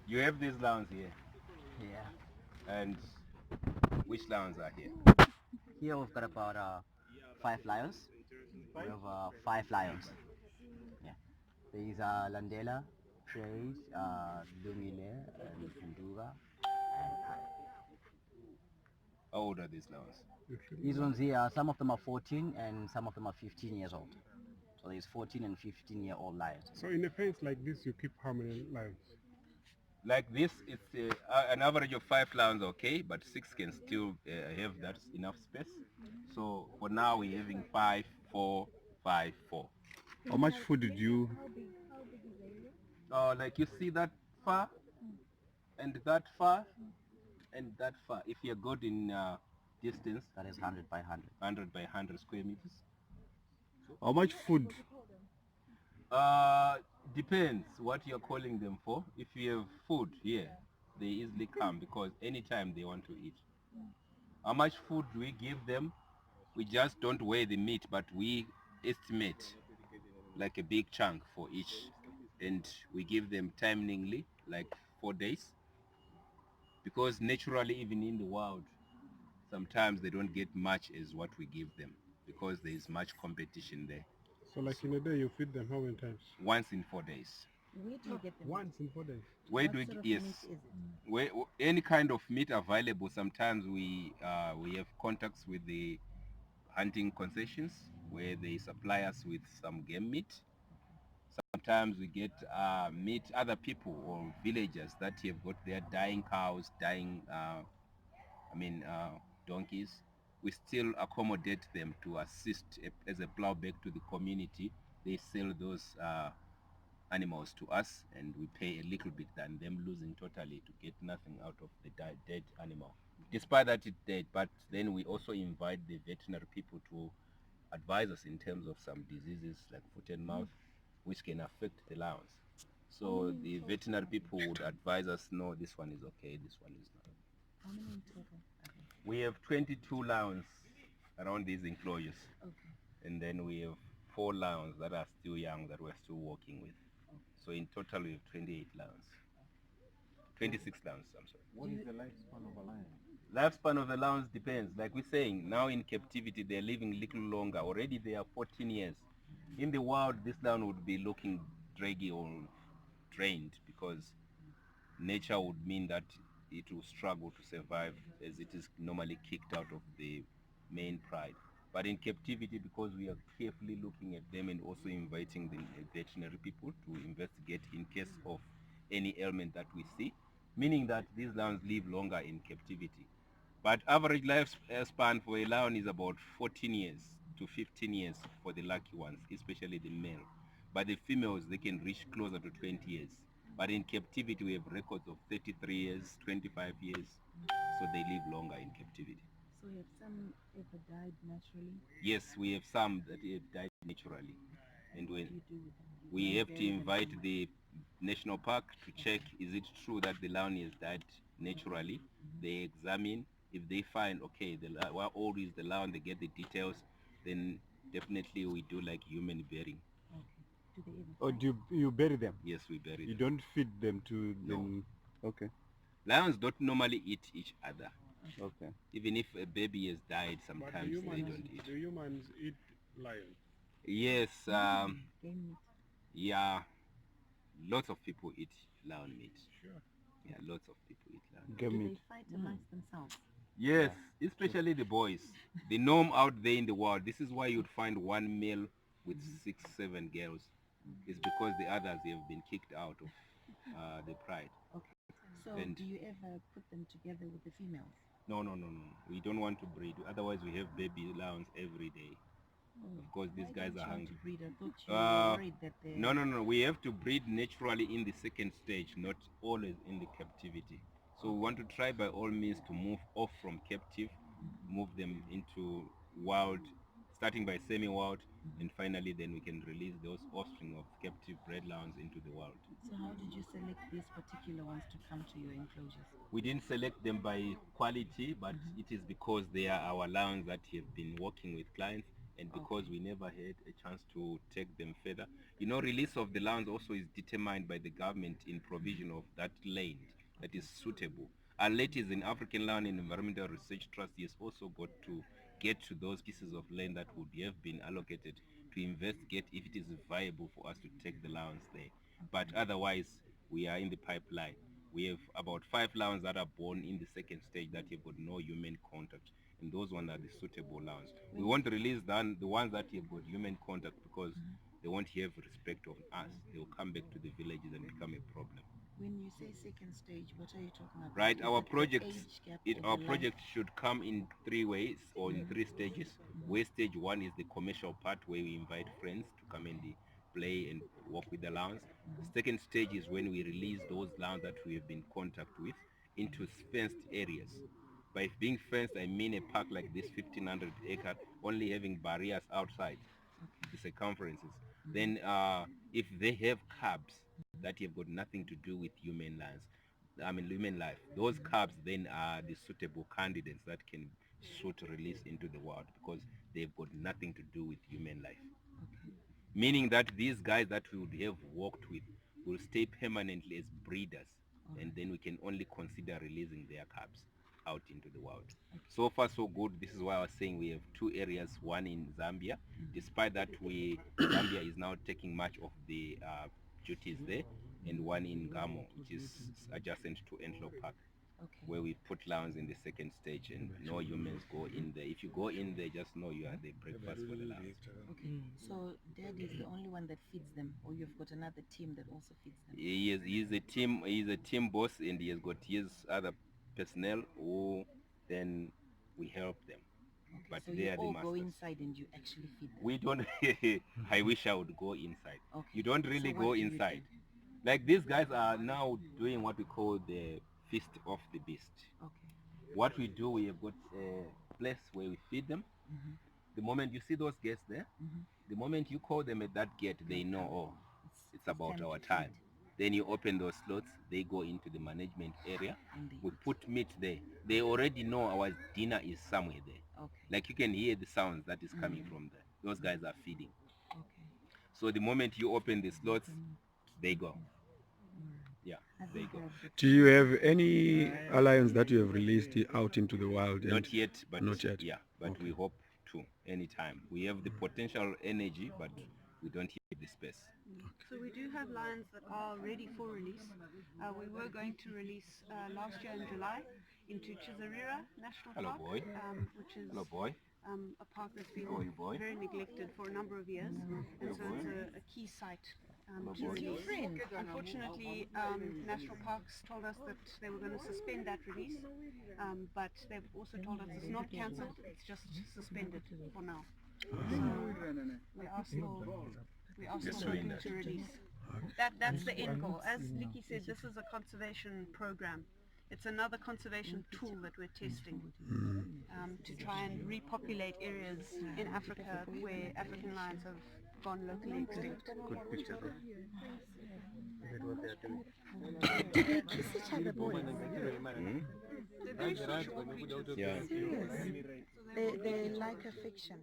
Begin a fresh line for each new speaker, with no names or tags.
You have these lions here,
Yeah.
and which lions are here?
Here we've got about 5 lions. We have 5 lions. Yeah. These are Landela, Praise, Lumile, and Kunduga, and I.
How old are these lions?
These ones here, some of them are 14 and some of them are 15 years old. So there's 14 and 15-year-old lions.
So in a fence like this, you keep how many lions?
Like this, it's an average of 5 lions, okay, but 6 can still have that enough space. So for now, we're having 5, 4, 5, 4.
How much food did you?
Like you see that far and that far and that far. If you're good in distance,
That is 100 by 100.
100 by 100 square meters.
How much food?
Uh, Depends what you're calling them for. If you have food here, they easily come because anytime they want to eat. How much food do we give them? We just don't weigh the meat, but we estimate like a big chunk for each, and we give them timingly, like 4 days, because naturally, even in the wild, sometimes they don't get much as what we give them because there is much competition there.
So like in a day, you feed them how many times?
Once in 4 days.
Where do you get them?
Once in 4 days.
Where do
What
we?
sort of
Yes,
meat is it?
any kind of meat available. Sometimes we have contacts with the hunting concessions where they supply us with some game meat. Sometimes we get meat other people or villagers that have got their dying cows, dying I mean donkeys. We still accommodate them to assist as a plowback to the community. They sell those animals to us, and we pay a little bit than them losing totally to get nothing out of the dead animal. Despite that it's dead, but then we also invite the veterinary people to advise us in terms of some diseases like foot and mouth, which can affect the lions. So the veterinary people would advise us, no, this one is okay, this one is not.
How many in total?
We have 22 lions around these enclosures,
Okay.
and then we have 4 lions that are still young that we're still working with. So in total, we have 28 lions. 26 lions, I'm sorry.
What is the lifespan of a lion?
Lifespan of the lions depends. Like we're saying, now in captivity, they're living a little longer. Already they are 14 years. In the wild, this lion would be looking draggy or drained because nature would mean that it will struggle to survive as it is normally kicked out of the main pride. But in captivity, because we are carefully looking at them and also inviting the veterinary people to investigate in case of any ailment that we see, meaning that these lions live longer in captivity. But average lifespan for a lion is about 14 years to 15 years for the lucky ones, especially the male. But the females, they can reach closer to 20 years. But in captivity, we have records of 33 years, 25 years. So they live longer in captivity.
So have some ever died naturally?
Yes, we have some that have died naturally. And
What
when
do you do with them?
we
You
have to
bury them
invite
somewhere?
the national park to check, is it true that the lion has died naturally? They examine. If they find, okay, how old is the lion, they get the details, then definitely we do like human burying.
Okay. Do they ever
Or
fight?
do you bury them?
Yes, we bury
You
them.
don't feed them to
No.
them. Okay.
Lions don't normally eat each other.
Okay.
Even if a baby has died,
But
sometimes they don't eat.
do humans eat lions?
Yes,
Game meat.
yeah, lots of people eat lion meat.
Sure.
Yeah, lots of people eat lion meat.
Game
Do
meat.
they fight amongst themselves?
Yes, especially the boys. The norm out there in the world, this is why you'd find one male with 6, 7 girls. It's because the others have been kicked out of the pride.
Okay. So
And
do you ever put them together with the females?
no, no, no, no. We don't want to breed. Otherwise, we have baby lions every day. Of course, these
Why
guys
don't
are
you want to
hungry.
breed? I thought you were
Uh,
worried that they.
no, no, no. We have to breed naturally in the second stage, not always in the captivity. So we want to try by all means to move off from captive, move them into wild, starting by semi-wild, and finally then we can release those offspring of captive bred lions into the wild.
So how did you select these particular ones to come to your enclosures?
We didn't select them by quality, but it is because they are our lions that have been working with clients, and because we never had a chance to take them further, release of the lands also is determined by the government in provision of that land that is suitable. Ladies in African Land and Environmental Research Trust has also got to get to those pieces of land that would have been allocated to investigate if it is viable for us to take the lands there. But otherwise, we are in the pipeline. We have about 5 lions that are born in the second stage that have got no human contact, and those ones are the suitable lions. We won't release the ones that have got human contact because they won't have respect of us. They will come back to the villages and become a problem.
When you say second stage, what are you talking about?
Right,
Is
our
it the
project
age gap
our
or the
project
life?
should come in 3 ways or in 3 stages. Where stage 1 is the commercial part where we invite friends to come and play and walk with the lions. The second stage is when we release those lions that we have been in contact with into fenced areas. By being fenced, I mean a park like this 1500 acre only having barriers outside the circumferences. Then if they have cubs that have got nothing to do with human life, those cubs then are the suitable candidates that can shoot release into the wild because they've got nothing to do with human life. Meaning that these guys that we would have worked with will stay permanently as breeders, and then we can only consider releasing their cubs out into the wild. So far so good. This is why I was saying we have 2 areas, one in Zambia. Despite that, Zambia is now taking much of the duties there, and one in Gamo, which is adjacent to Entlo Park, where we put lions in the second stage and no humans go in there. If you go in there, just know you are the breakfast for the lions.
Okay, so Dad is the only one that feeds them, or you've got another team that also feeds them?
He's a team boss, and he has got his other personnel who then we help them.
Okay,
But
so
they
you
are the
all go
masters.
inside and you actually feed them?
We don't. I wish I would go inside.
Okay.
You don't
So
really
what
go
do you
inside.
do?
Like these guys are now doing what we call the feast of the beast.
Okay.
What we do, we have got a place where we feed them. The moment you see those guests there, the moment you call them at that gate, they know, oh, it's about our
to
time.
feed.
Then you open those slots, they go into the management area.
And they
We
eat.
put meat there. They already know our dinner is somewhere there.
Okay.
Like you can hear the sounds that is coming from there. Those guys are feeding.
Okay.
So the moment you open the slots, they go. Yeah,
I
they
think
go.
Do you have any lions that you have released out into the wild?
Not yet, but
not yet.
yeah, but
Okay.
we hope to anytime. We have the potential energy, but we don't have the space.
So we do have lions that are ready for release. We were going to release last year in July into Chisarira National
Hello,
Park,
boy.
which is
Hello, boy.
a park that's been
How are you, boy?
very neglected for a number of years, and so it's a key site to
He's your
release.
friend.
Unfortunately, National Parks told us that they were going to suspend that release, but they've also told us it's not cancelled, it's just suspended for now. So we are still
doing
hoping
that.
to release. That's the end goal. As Liki said, this is a conservation program. It's another conservation tool that we're testing to try and repopulate areas in Africa where African lions have gone locally extinct.
Good picture there.
They kiss each other, boys.
They're very sociable creatures.
Yeah.
Serious. They like affection.